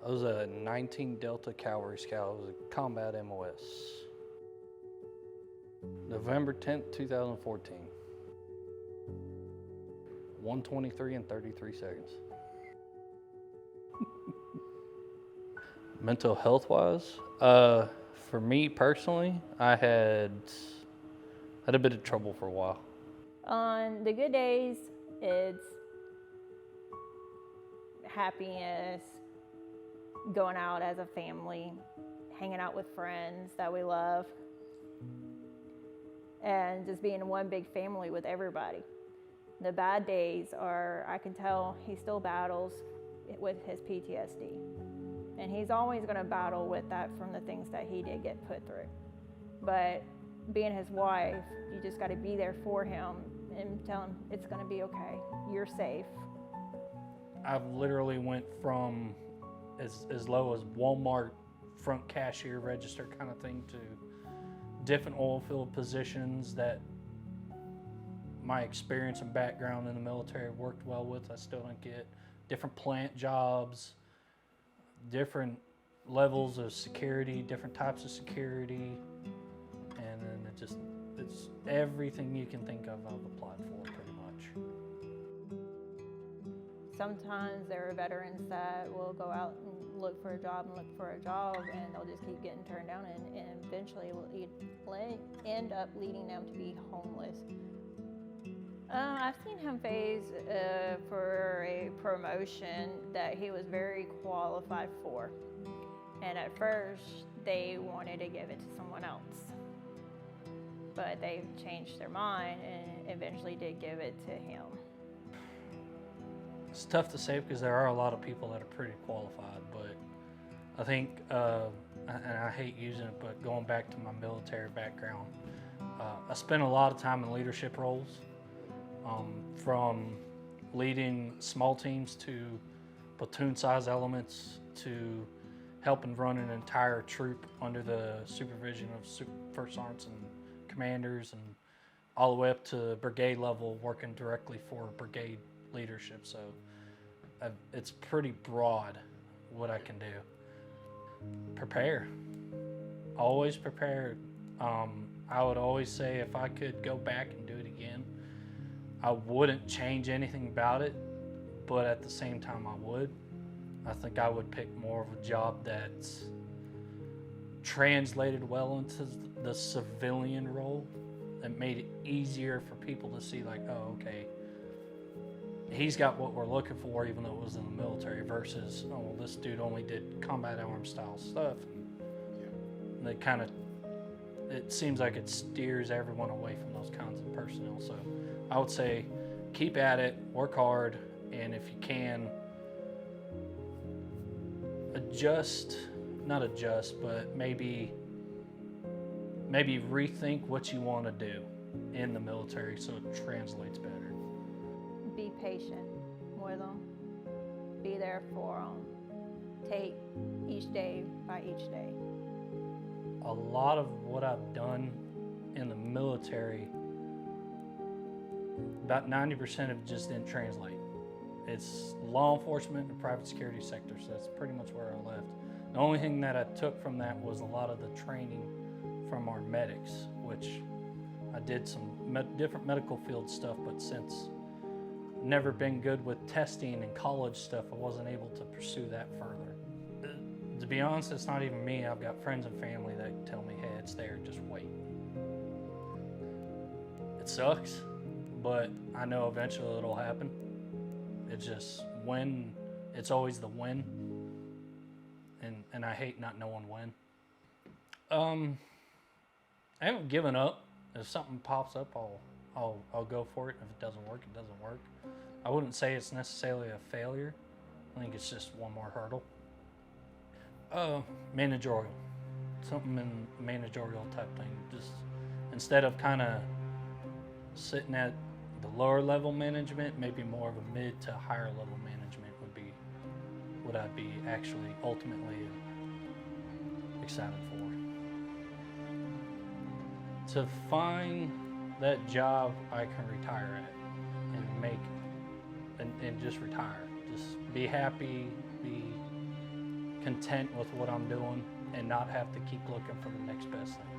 I was a 19 Delta Cavalry Scout. I was a combat MOS. November 10th, 2014. 1:23 and 33 seconds. Mental health wise, for me personally, I had a bit of trouble for a while. On the good days, it's happiness, going out as a family, hanging out with friends that we love, and just being one big family with everybody. The bad days are, I can tell he still battles with his PTSD. And he's always going to battle with that from the things that he did get put through. But being his wife, you just got to be there for him and tell him it's going to be okay. You're safe. I've literally went from as low as Walmart front cashier register kind of thing to different oil field positions that my experience and background in the military worked well with. I still don't get different plant jobs, different levels of security, different types of security, and then it's everything you can think of I've applied for pretty much. Sometimes there are veterans that will go out and look for a job and they'll just keep getting turned down, and eventually will end up leading them to be homeless. I've seen him phase for a promotion that he was very qualified for. And at first, they wanted to give it to someone else. But they changed their mind and eventually did give it to him. It's tough to say because there are a lot of people that are pretty qualified, but I think, and I hate using it, but going back to my military background, I spent a lot of time in leadership roles. From leading small teams to platoon-size elements to helping run an entire troop under the supervision of first sergeants and commanders, and all the way up to brigade level, working directly for brigade leadership. So it's pretty broad what I can do. Prepare. Always prepare. I would always say if I could go back and do it again, I wouldn't change anything about it, but at the same time I would. I think I would pick more of a job that's translated well into the civilian role and made it easier for people to see, like, oh, okay, he's got what we're looking for even though it was in the military, versus, oh, well, this dude only did combat arms style stuff. And they kind of, it seems like it steers everyone away from those kinds of personnel. So I would say keep at it, work hard, and if you can, not adjust, but maybe rethink what you want to do in the military so it translates better. Be patient with them. Be there for them. Take each day by each day. A lot of what I've done in the military, about 90% of it just didn't translate. It's law enforcement and private security sector, so that's pretty much where I left. The only thing that I took from that was a lot of the training from our medics, which I did some different medical field stuff, but since never been good with testing and college stuff, I wasn't able to pursue that further. To be honest, it's not even me. I've got friends and family that tell me, hey, it's there, just wait. It sucks, but I know eventually it'll happen. It's just when, it's always the when, and I hate not knowing when. I haven't given up. If something pops up, I'll go for it. If it doesn't work, it doesn't work. I wouldn't say it's necessarily a failure. I think it's just one more hurdle. Managerial. Something in managerial type thing. Just instead of kind of sitting at the lower level management, maybe more of a mid to higher level management would be what I'd be actually ultimately excited for. To find that job I can retire at and make and just retire. Just be happy, be content with what I'm doing and not have to keep looking for the next best thing.